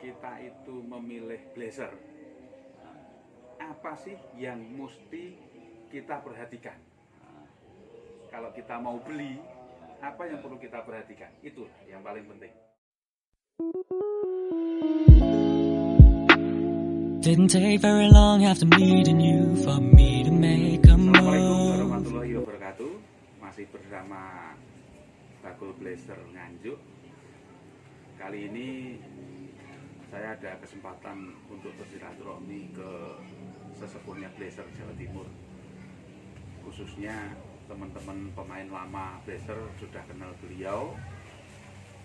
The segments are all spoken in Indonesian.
kita itu memilih blazer, apa sih yang mesti kita perhatikan? Kalau kita mau beli, apa yang perlu kita perhatikan? Itu yang paling penting. Didn't take very long after meeting you for me to make a Assalamualaikum move. warahmatullahi wabarakatuh. Masih bersama Bakul Blazer Nganjuk. Kali ini saya ada kesempatan untuk bersilaturahmi ke sesepuhnya Blazer Jawa Timur. Khususnya teman-teman pemain lama Blazer sudah kenal beliau.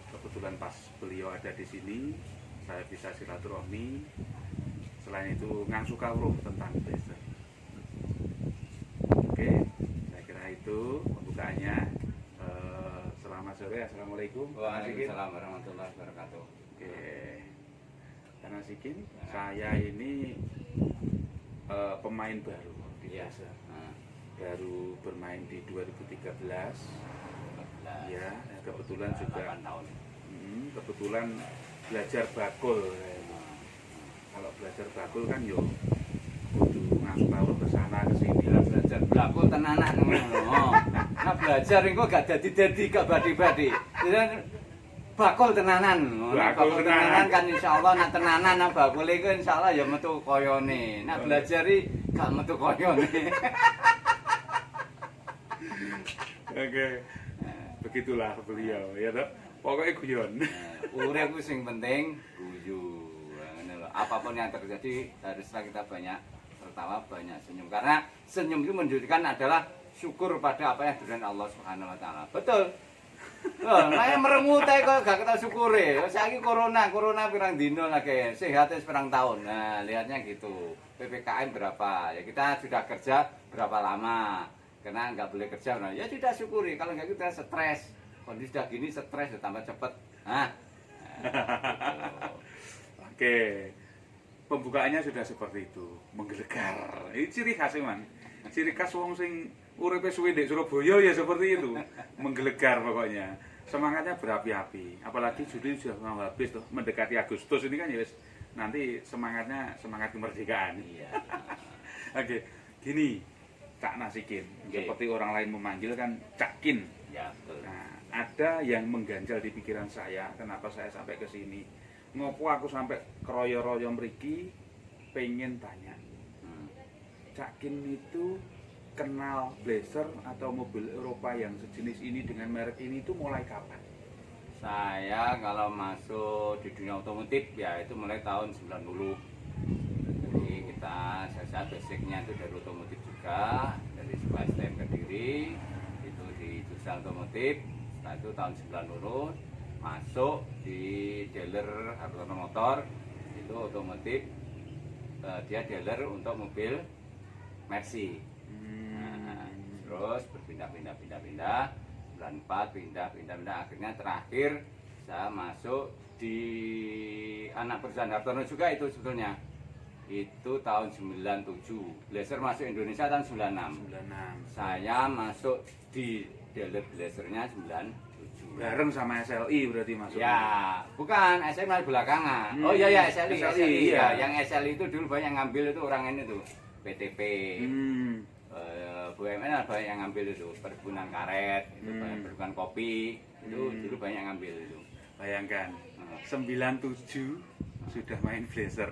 Kebetulan pas beliau ada di sini, saya bisa silaturahmi. Selain itu ngangsu kawruh tentang Blazer. Oke, saya kira itu pembukaannya. Selamat sore, assalamualaikum. Waalaikumsalam warahmatullahi wabarakatuh. Oke, Kang Asikin, saya ini pemain baru di Blazer. Baru bermain di 2013. Ya, kebetulan juga 8 tahun. Kebetulan belajar bakul. Kalau belajar bakul kan yo kudu ngasuh kawruh ke sana ke sini. Belajar bakul tenanan ngono. Nah belajar engko gak dadi gak badi-badi. Bakul tenanan. Bakul tenanan kan insyaallah nek tenanan nang bakul iku insyaallah ya metu koyone. Nek belajar iki gak metu koyone. Oke. Begitulah beliau ya toh. Pokoknya guyon. Urip ku sing penting guyu. Ngono lho. Apapun yang terjadi haruslah kita banyak tertawa, banyak senyum. Karena senyum itu menunjukkan adalah syukur pada apa yang diberikan Allah Subhanahu wa taala. Betul. Loh, nek merengut ae kok gak kita syukure. Saiki corona pirang dino lagi, sehat pirang tahun. Nah, lihatnya gitu. PPKM berapa? Ya kita sudah kerja berapa lama? Karena nggak boleh kerja, nah, ya tidak syukuri. Kalau nggak kita stres, kondisi sudah gini stres, ya tambah cepet. Nah, Oke. Pembukaannya sudah seperti itu, menggelegar. Ini ciri khas man. Ciri khas wong sing uripe suwe ndek Surabaya ya seperti itu. Menggelegar pokoknya. Semangatnya berapi-api. Apalagi Juli sudah mau habis tuh, mendekati Agustus ini kan ya wis nanti semangatnya semangat kemerdekaan. iya. Oke, gini Cak Nasikin, seperti orang lain memanggil kan Cakin. Ya, betul. Nah, ada yang mengganjal di pikiran saya, kenapa saya sampai ke sini. Ngopo aku sampai keroyo-royo mriki pengen tanya. Cakin itu kenal Blazer atau mobil Eropa yang sejenis ini dengan merek ini itu mulai kapan? Saya kalau masuk di dunia otomotif ya itu mulai tahun 90. Jadi saya basicnya itu dari otomotif juga, dari sebuah STM Kediri, itu di jurusan otomotif. Setelah itu tahun 90 masuk di dealer Hartono Motor, itu otomotif, dia dealer untuk mobil Mercy. Nah, terus berpindah-pindah, 94 pindah, akhirnya terakhir saya masuk di anak perusahaan Hartono juga itu sebetulnya. Itu tahun 97. Blazer masuk Indonesia tahun 96. Saya masuk di dealer Blazernya 97. Bareng sama SLI berarti masuknya? Ya, bukan, SLI belakangan. Oh iya SLI. Iya. Yang SLI itu dulu banyak ngambil itu orang ini tuh, PTP. BUMN banyak yang ngambil itu, perkebunan karet, itu perkebunan kopi, itu dulu banyak ngambil itu. Bayangkan, 97 sudah main Blazer.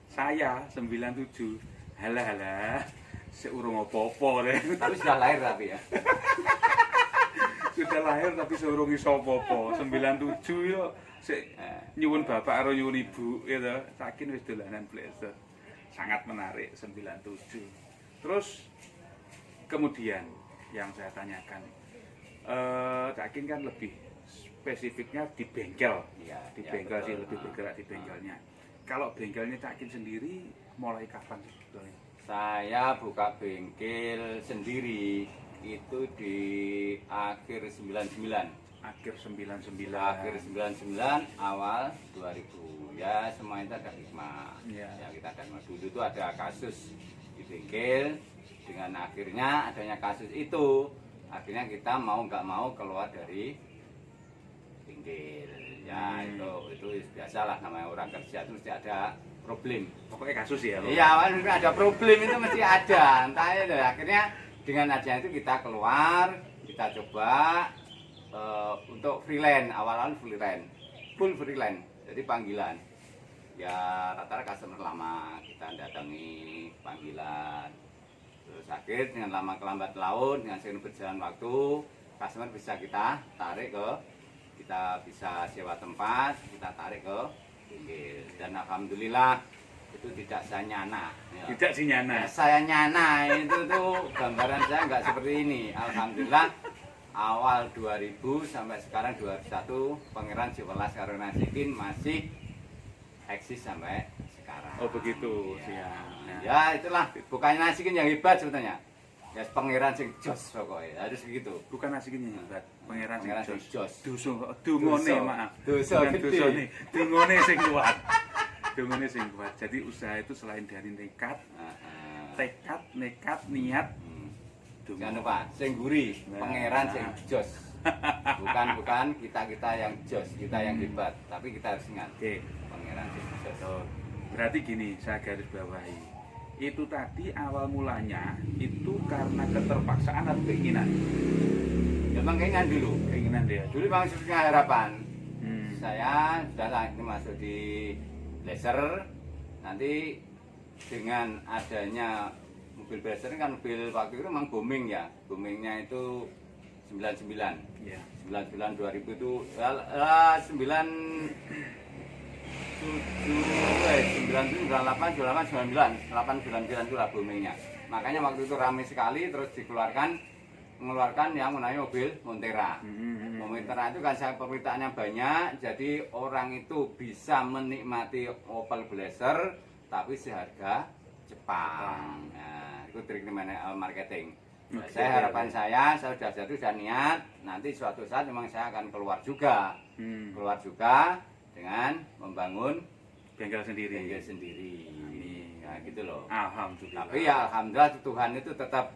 Saya 97, halah, seurung apa-apa deh. Tapi sudah lahir tapi ya. Sudah lahir tapi seurung iso apa-apa. 97 yo sik nyuwun bapak karo nyuwun ibu gitu. Saking wis dolanan Blazer. Sangat menarik 97. Terus kemudian yang saya tanyakan, Cakin kan lebih spesifiknya di bengkel. Iya, Di ya, bengkel betul. sih lebih bergerak di bengkelnya. Kalau bengkelnya Cakin sendiri mulai kapan sebetulnya? Saya buka bengkel sendiri itu di akhir 99. Akhir 99. Akhir 99, awal 2000. Ya semua itu ada hikmah. Ya. Ya kita ada hikmah. Dulu itu ada kasus di bengkel. Dengan akhirnya adanya kasus itu, akhirnya kita mau nggak mau keluar dari bengkel. Ya itu biasalah, namanya orang kerja itu mesti ada problem. Pokoknya kasus ya. Iya, kan ada problem itu mesti ada. Entah itu akhirnya dengan adanya itu kita keluar, kita coba untuk freelance, awal-awal freelance, full freelance, jadi panggilan. Ya rata-rata customer lama kita datangi panggilan. Terus akhir dengan lama kelambat laun, dengan seiring berjalan waktu, customer bisa kita tarik kita bisa sewa tempat, kita tarik ke pinggir. Dan alhamdulillah itu tidak saya nyana. Ya. Tidak sih nyana. Ya, saya nyana itu tuh gambaran saya nggak seperti ini. Alhamdulillah awal 2000 sampai sekarang 2001 Pangeran Jewelas karo Nasikin masih eksis sampai sekarang. Oh begitu, ya. siap. Ya itulah, bukannya Nasikin yang hebat sebetulnya. Ya pangeran sing jos pokoknya harus begitu. Bukan Nasikin yang hebat, pangeran sing jos. Dungone, maaf. Dosa Bukan gede. dosane, dungone sing kuat. Dungone sing kuat. Jadi usaha itu selain dari nekat, niat, Jangan lupa, sing guri, pangeran sing jos. Bukan kita yang jos, kita yang hebat, tapi kita harus ingat. Oke. Pangeran sing jos. Oh, berarti gini, saya garis bawahi. Itu tadi awal mulanya itu karena keterpaksaan atau keinginan? Ya memang keinginan dulu. Keinginan dia. Dulu memang sebetulnya harapan. Hmm. Saya sudah ini masuk di Blazer. Nanti dengan adanya mobil Blazer kan mobil waktu itu memang booming ya. Boomingnya itu 99. Ya. 99 2000 itu 98, 99 itu lah boomingnya. Makanya waktu itu ramai sekali, terus mengeluarkan yang namanya mobil Montera. Montera itu kan permintaannya banyak, jadi orang itu bisa menikmati Opel Blazer tapi seharga Jepang. Nah, itu trik marketing. Nah, harapan saya sudah niat, nanti suatu saat memang saya akan keluar juga. Keluar juga dengan membangun Bengkel sendiri. Amin. Nah, gitu loh. Alhamdulillah. Tapi ya alhamdulillah Tuhan itu tetap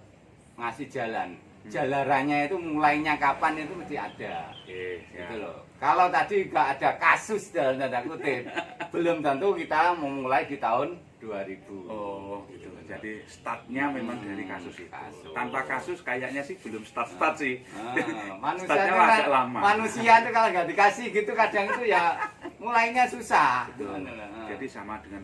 ngasih jalan. Jalarannya itu mulainya kapan itu mesti ada. Oke, Gitu loh. Kalau tadi nggak ada kasus dalam tanda kutip, belum tentu kita memulai di tahun 2000. Oh, gitu. Jadi startnya memang dari kasus itu. Kasus. Tanpa kasus kayaknya sih belum start sih. Manusia Startnya itu kan, agak lama. manusia itu kalau nggak dikasih gitu kadang itu ya mulainya susah. Betul. Jadi sama dengan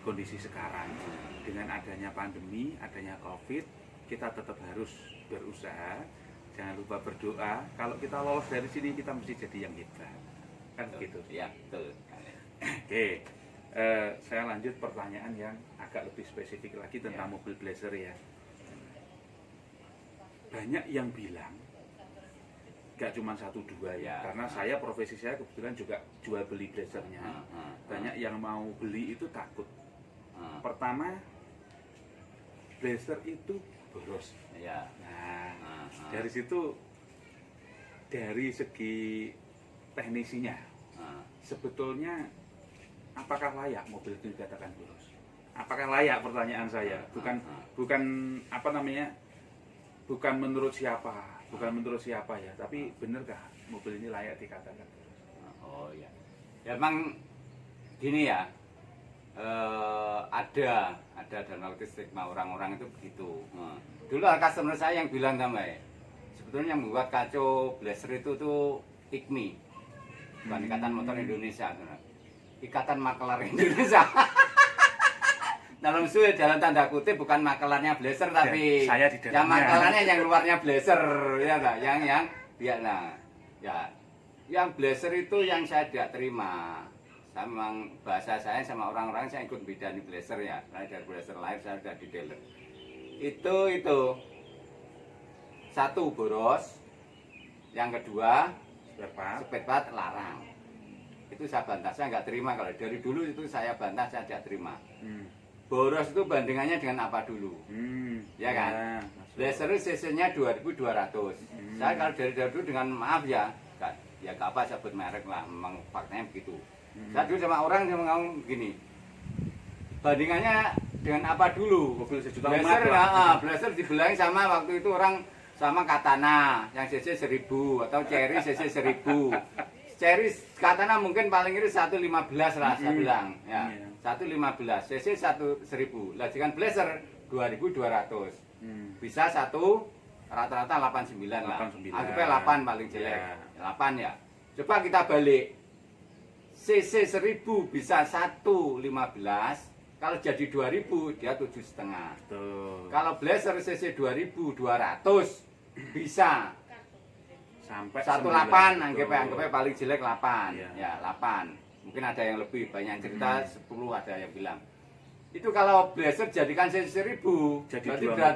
kondisi sekarang, dengan adanya pandemi, adanya COVID, kita tetap harus berusaha. Jangan lupa berdoa. Kalau kita lolos dari sini, kita mesti jadi yang hebat. Kan begitu. Iya, betul. Oke. Saya lanjut pertanyaan yang agak lebih spesifik lagi tentang mobil Blazer ya. Banyak yang bilang, gak cuma 1-2 ya, karena profesi saya kebetulan juga jual beli Blazernya. Banyak yang mau beli itu takut. Pertama, Blazer itu boros. Nah, dari situ, dari segi teknisinya, sebetulnya apakah layak mobil itu dikatakan boros? Apakah layak, pertanyaan saya? Bukan apa namanya? Bukan menurut siapa ya, tapi benarkah mobil ini layak dikatakan boros? Oh ya. Ya memang gini ya. Ada dalam waktu stigma orang-orang itu begitu. Dulu ada customer saya yang bilang sama saya, sebetulnya yang membuat kacau Blazer itu tuh IKMI, bukan Ikatan Motor Indonesia, Ikatan Makelar Indonesia. Dalam sulit dalam tanda kutip bukan makelarnya Blazer tapi saya di dalamnya. yang makelarnya yang luarnya Blazer ya enggak, yang biarlah ya. Yang Blazer itu yang saya tidak terima. Saya memang bahasa saya sama orang-orang saya ikut beda di Blazer ya. Dari Blazer lahir saya sudah di dealer. Itu satu boros. Yang kedua spare part larang. Itu saya bantah, saya nggak terima. Kalau dari dulu itu saya bantah, saya tidak terima. Boros itu bandingannya dengan apa dulu? Ya kan? Blazer cc-nya 2200. Saya kalau dari dulu dengan maaf ya gak apa sebut merek lah, memang faktanya begitu. Saya dulu sama orang yang ngomong gini, bandingannya dengan apa dulu? Mobil sejuta Blazer, Blazer dibilangin sama waktu itu orang sama Katana yang cc 1000 atau Cherry cc 1000. Seri katanya mungkin paling itu 115 lah saya bilang ya. Iya. 115 cc 1000. Lah dengan Blazer 2200. Bisa satu rata-rata 89 lah. 89. Anggapnya 8 paling jelek. Ya. 8 ya. Coba kita balik. CC 1000 bisa 115. Kalau jadi 2000 dia 7,5. Betul. Kalau Blazer CC 2200 bisa Sampai 18, 9. anggapnya paling jelek 8. Iya. Ya, 8. Mungkin ada yang lebih, banyak cerita 10 ada yang bilang. Itu kalau Blazer jadikan CC 1000, Jadi berarti dua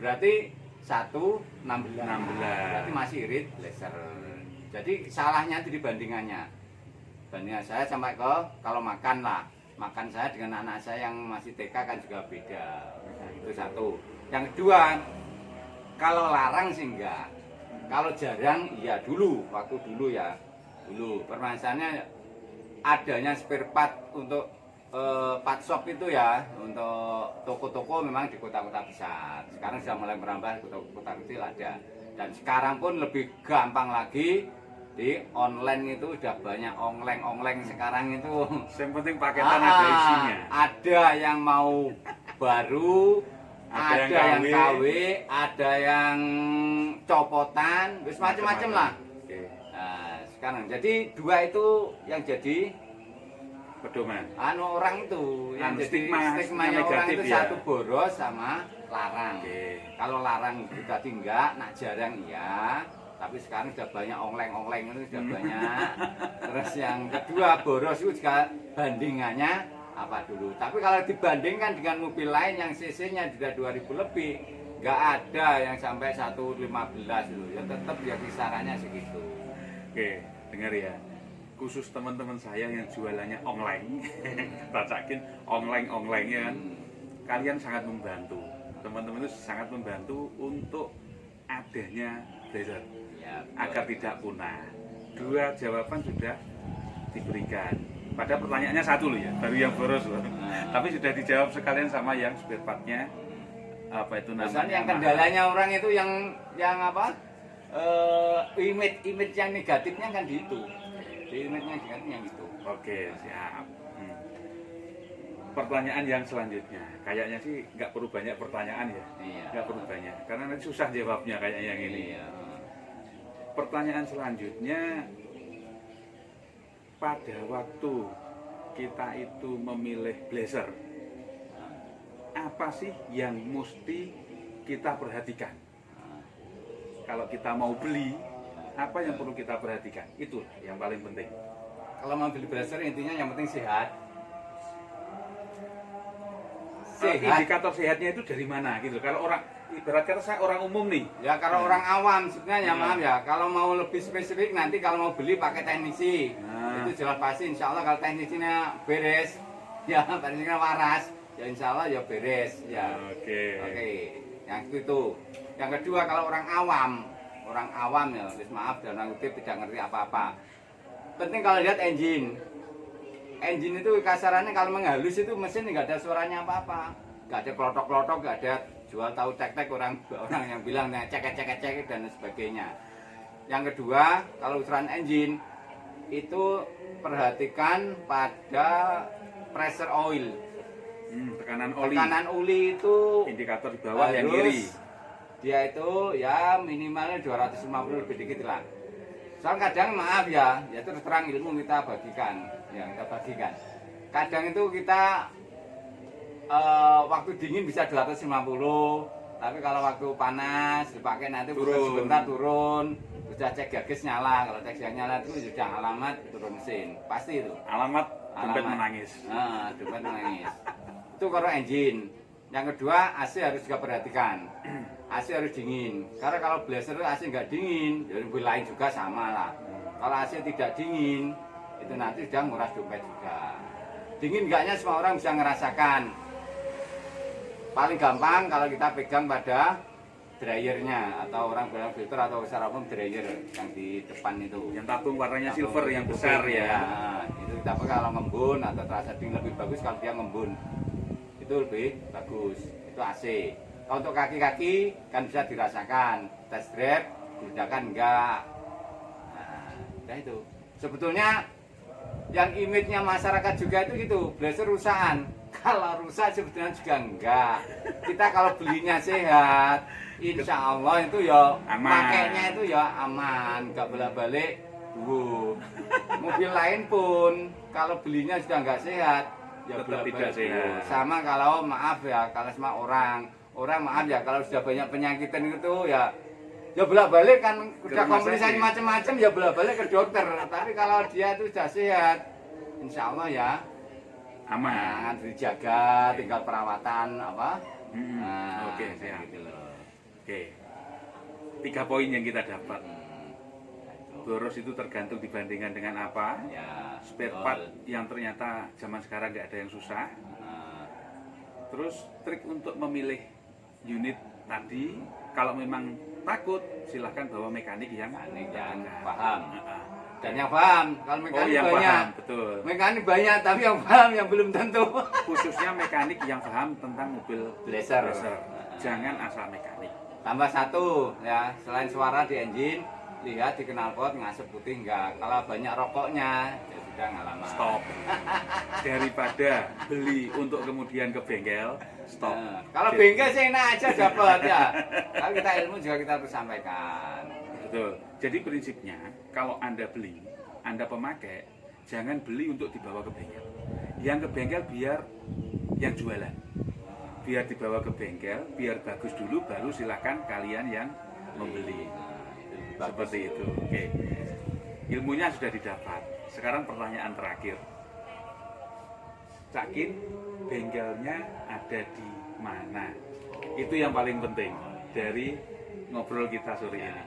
berarti mobil. 116. 16. Berarti masih irit Blazer. Jadi salahnya itu dibandingannya. Bandingan saya sampai ke kalau makan lah. Makan saya dengan anak saya yang masih TK kan juga beda. Itu satu. Yang kedua, kalau larang sih enggak. Kalau jarang, iya dulu, waktu dulu ya, dulu. Permasalahannya adanya spare part untuk part shop itu ya, untuk toko-toko memang di kota-kota besar. Sekarang sudah mulai merambah ke kota kecil ada. Dan sekarang pun lebih gampang lagi, di online itu udah banyak ongleng sekarang itu. Yang penting paketan ada isinya. Ada yang mau baru, ada yang KW, ada yang copotan, terus macam-macam lah. Oke. Nah, sekarang jadi dua itu yang jadi Pedoman. orang itu yang jadi Stigma stigmanya orang negatif itu ya. satu boros sama larang. Oke. Kalau larang kita tinggal, nak jarang iya. Tapi sekarang sudah banyak ongleng itu sudah banyak. Terus yang kedua boros itu juga bandingannya apa dulu. Tapi kalau dibandingkan dengan mobil lain yang cc-nya juga 2000 lebih, nggak ada yang sampai 115 itu. Ya tetap ya kisarannya segitu. Oke, dengar ya. Khusus teman-teman saya yang jualannya online, bacakin online ya kan. Kalian sangat membantu. Teman-teman itu sangat membantu untuk adanya Blazer Ya, agar tidak punah. Dua jawaban sudah diberikan. Pada pertanyaannya satu loh ya, baru yang boros loh. Tapi sudah dijawab sekalian sama yang spare part-nya apa itu Pesan namanya. yang kendalanya orang itu yang apa? Image yang negatifnya kan di itu. Di image-nya negatifnya gitu. Oke, siap. Pertanyaan yang selanjutnya, kayaknya sih nggak perlu banyak pertanyaan ya. Iya. Nggak perlu banyak, karena nanti susah jawabnya kayak yang ini. Iya. Pertanyaan selanjutnya, pada waktu kita itu memilih Blazer, apa sih yang mesti kita perhatikan? Kalau kita mau beli, apa yang perlu kita perhatikan? Itu yang paling penting. Kalau mau beli Blazer intinya yang penting sehat. Sehat. Indikator sehatnya itu dari mana gitu? Kalau orang ibarat kata saya orang umum nih. Ya kalau orang awam sebenarnya maaf ya. Kalau mau lebih spesifik nanti kalau mau beli pakai teknisi. Nah. Itu jelas pasti insya Allah kalau teknisinya beres, ya teknisinya waras, ya insya Allah ya beres. Ya. Oke. Yang itu. Yang kedua kalau orang awam ya, maaf dan kutip tidak ngerti apa-apa. Penting kalau lihat engine. Engine itu kasarannya kalau menghalus itu mesin nggak ada suaranya apa-apa, nggak ada klotok-klotok, nggak ada jual tahu tek-tek orang yang bilang cek dan sebagainya. Yang kedua kalau ukuran engine itu perhatikan pada pressure oil. Tekanan oli. Tekanan oli itu Indikator di bawah yang kiri. Dia itu ya minimalnya 250 lebih dikit lah. Soal kadang maaf ya terus terang ilmu kita bagikan, Kadang itu kita waktu dingin bisa 250, tapi kalau waktu panas dipakai nanti sebentar turun, sudah cek gages nyala, kalau cek gages nyala itu sudah alamat turun mesin, pasti itu. Alamat dompet menangis. Dompet menangis. Itu kalau engine. Yang kedua AC harus juga perhatikan. AC harus dingin. Karena kalau Blazer itu AC nggak dingin, jadi mobil lain juga sama lah. Kalau AC tidak dingin, itu nanti sudah nguras dompet juga. Dingin enggaknya semua orang bisa ngerasakan. Paling gampang kalau kita pegang pada dryernya atau orang bilang filter atau secara umum dryer yang di depan itu. Yang tabung warnanya silver yang besar ya. Itu kita pakai kalau ngembun atau terasa dingin lebih bagus kalau dia ngembun. Itu lebih bagus. Itu AC. Kalau untuk kaki-kaki kan bisa dirasakan. Test drive, ledakan enggak. Nah, itu. Sebetulnya yang image-nya masyarakat juga itu gitu, blazer rusakan. Kalau rusak sebetulnya juga enggak. Kita kalau belinya sehat, insya Allah itu ya Aman. pakainya itu ya aman, nggak bolak-balik. Mobil lain pun kalau belinya sudah nggak sehat, ya Tetap bolak-balik tidak sehat. dulu. Sama kalau maaf ya, kalau sama orang maaf ya kalau sudah banyak penyakitan itu ya bolak-balik kan udah rumah komplikasi sakit. macam-macam ya bolak-balik ke dokter. Tapi kalau dia itu sudah sehat, insya Allah ya Aman. nah, dijaga, tinggal perawatan apa. Hmm, Nah, oke, kayak siap. gitu loh. Oke. 3 poin yang kita dapat. Itu. Boros itu tergantung dibandingkan dengan apa. Ya, Spare betul. part yang ternyata zaman sekarang nggak ada yang susah. Nah, Terus trik untuk memilih unit tadi, kalau memang takut silahkan bawa mekanik yang mekanik yang terdekat. paham. Nah, Dan yang paham, kalau oh mekanik yang banyak. paham, betul. Mekanik banyak, tapi yang paham yang belum tentu. Khususnya mekanik yang paham tentang mobil Blazer. Jangan asal mekanik. Tambah satu ya, selain suara di engine, lihat di knalpot ngasep putih enggak. Kalau banyak rokoknya, ya sudah ngalaman. Stop. Daripada beli untuk kemudian ke bengkel, stop. Nah, kalau bengkel sih enak aja dapat ya. Kalau kita ilmu juga kita harus sampaikan. Betul. Jadi prinsipnya kalau Anda beli, Anda pemakai, jangan beli untuk dibawa ke bengkel. Yang ke bengkel biar yang jualan. Biar dibawa ke bengkel, biar bagus dulu baru silakan kalian yang membeli. Seperti itu. Oke. Ilmunya sudah didapat. Sekarang pertanyaan terakhir. Cakin bengkelnya ada di mana? Itu yang paling penting dari ngobrol kita sore ini.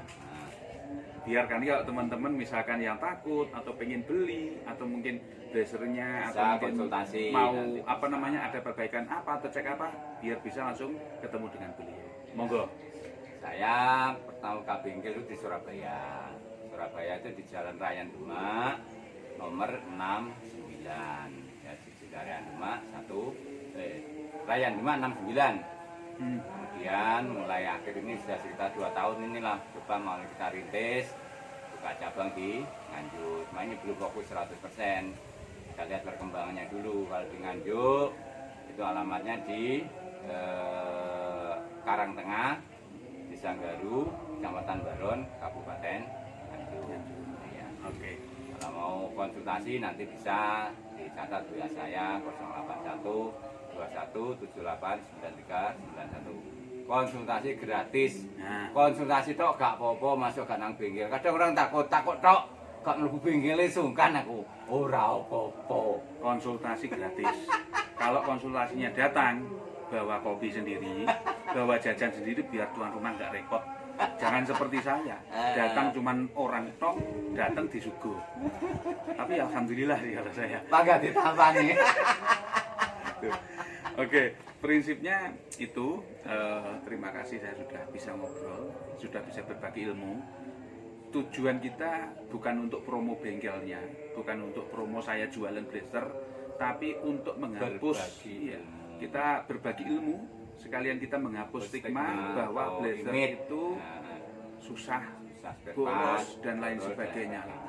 Biar kan kalau teman-teman misalkan yang takut atau pengen beli atau mungkin blazernya Bisa atau mungkin konsultasi mau nanti. apa namanya ada perbaikan apa atau cek apa, biar bisa langsung ketemu dengan beliau. Monggo. Saya pertama ke bengkel itu di Surabaya. Surabaya itu di Jalan Raya Demak nomor 69. Ya, di Raya Demak 1 Raya Demak 69. Kemudian mulai akhir ini sudah sekitar 2 tahun inilah coba mau kita rintis buka cabang di Nganjuk. Cuma ini belum fokus 100%. Kita lihat perkembangannya dulu. Kalau di Nganjuk itu alamatnya di Karangtengah, Desa Garu, Kecamatan Baron, Kabupaten Nganjuk. Ya. Oke. Kalau mau konsultasi nanti bisa dicatat WA saya 081 21789391. Konsultasi gratis. Nah. Konsultasi tok gak apa-apa masuk gak nang bengkel. Kadang orang takut tok gak mlebu bengkel sungkan aku. Ora apa-apa. Konsultasi gratis. Kalau konsultasinya datang bawa kopi sendiri, bawa jajan sendiri biar tuan rumah nggak repot. Jangan seperti saya, datang cuman orang tok, datang disuguh. Tapi alhamdulillah sih kalau saya. Bangga ditampani. Oke, prinsipnya itu. Terima kasih saya sudah bisa ngobrol, sudah bisa berbagi ilmu. Tujuan kita bukan untuk promo bengkelnya, bukan untuk promo saya jualan blazer, tapi untuk menghapus. Berbagi. Iya, kita berbagi ilmu, sekalian kita menghapus stigma bahwa blazer image. itu Nah, susah, spare boros part, dan lain boros, sebagainya. dan-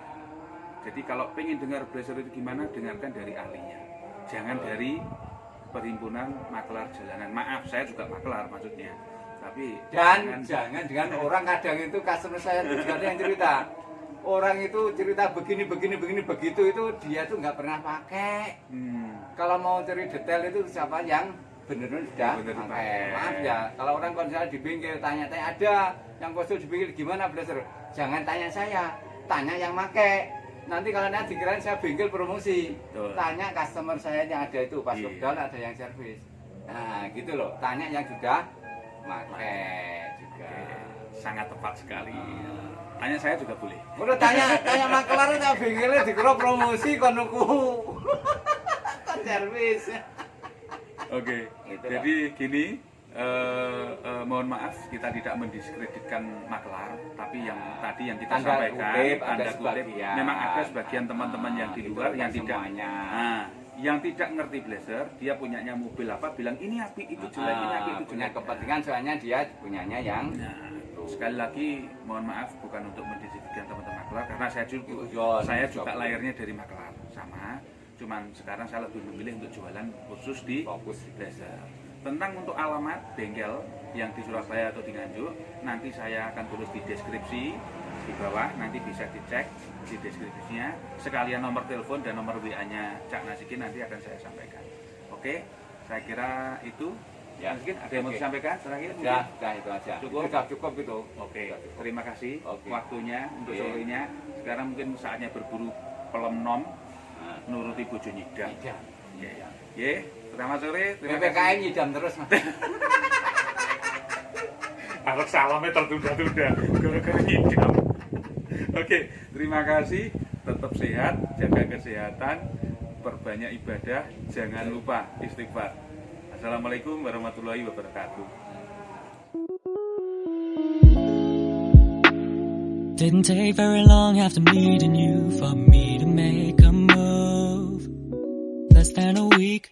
Jadi kalau pengen dengar blazer itu gimana, dengarkan dari ahlinya. Jangan dari perhimpunan makelar jalanan. Maaf, saya juga makelar maksudnya. Tapi Dan jangan dengan orang kadang itu customer saya itu juga ada yang cerita. Orang itu cerita begini begitu itu dia tuh nggak pernah pakai. Kalau mau cari detail itu siapa yang benar-benar sudah Bener pakai. pakai. Maaf ya, kalau orang konsul di bengkel tanya-tanya ada yang konsul di bengkel gimana blazer. Jangan tanya saya, tanya yang pakai. Nanti kalau nanti dikirain saya bengkel promosi. Betul. Tanya customer saya yang ada itu pas Iya. kebetulan ada yang servis. Nah, gitu loh. Tanya yang sudah pakai juga. sangat tepat sekali. Tanya saya juga boleh. Udah tanya makelar itu bengkelnya dikira promosi kon nuku. Kon servis. Oke, Gitu, jadi gini, mohon maaf kita tidak mendiskreditkan makelar, tapi yang tadi yang kita Tanda sampaikan, kutip, ada tanda kutip, sebagian. memang ada sebagian teman-teman yang di Itu luar bukan yang tidak, semuanya. nah, yang tidak ngerti blazer, dia punyanya mobil apa, bilang ini api, itu jelek, ini api, itu punya jelek. kepentingan soalnya dia punyanya yang Nah, sekali lagi mohon maaf bukan untuk mendiskreditkan teman-teman makelar karena saya juga layarnya dari makelar sama, cuman sekarang saya lebih memilih untuk jualan khusus di fokus blazer. Tentang untuk alamat bengkel yang di Surabaya atau di Nganjuk, nanti saya akan tulis di deskripsi di bawah, nanti bisa dicek di deskripsinya. Sekalian nomor telepon dan nomor WA-nya Cak Nasikin nanti akan saya sampaikan. Oke, saya kira itu. ya. Nasikin, ada yang mau disampaikan terakhir? Sudah itu aja. Cukup? Sudah cukup itu. Oke, terima kasih Oke. waktunya untuk Oke. sorenya. Sekarang mungkin saatnya berburu pelem nom, Nah, nuruti bojo nyidam. Iya. Ye, selamat sore. Terima PPKM kasih. nyidam terus Mas. Alat salamnya tertunda-tunda gara-gara nyidam. Oke, terima kasih. Tetap sehat, jaga kesehatan, perbanyak ibadah, jangan lupa istighfar. Assalamualaikum warahmatullahi wabarakatuh. Didn't take very long after meeting you for me to make a move. Less than a week,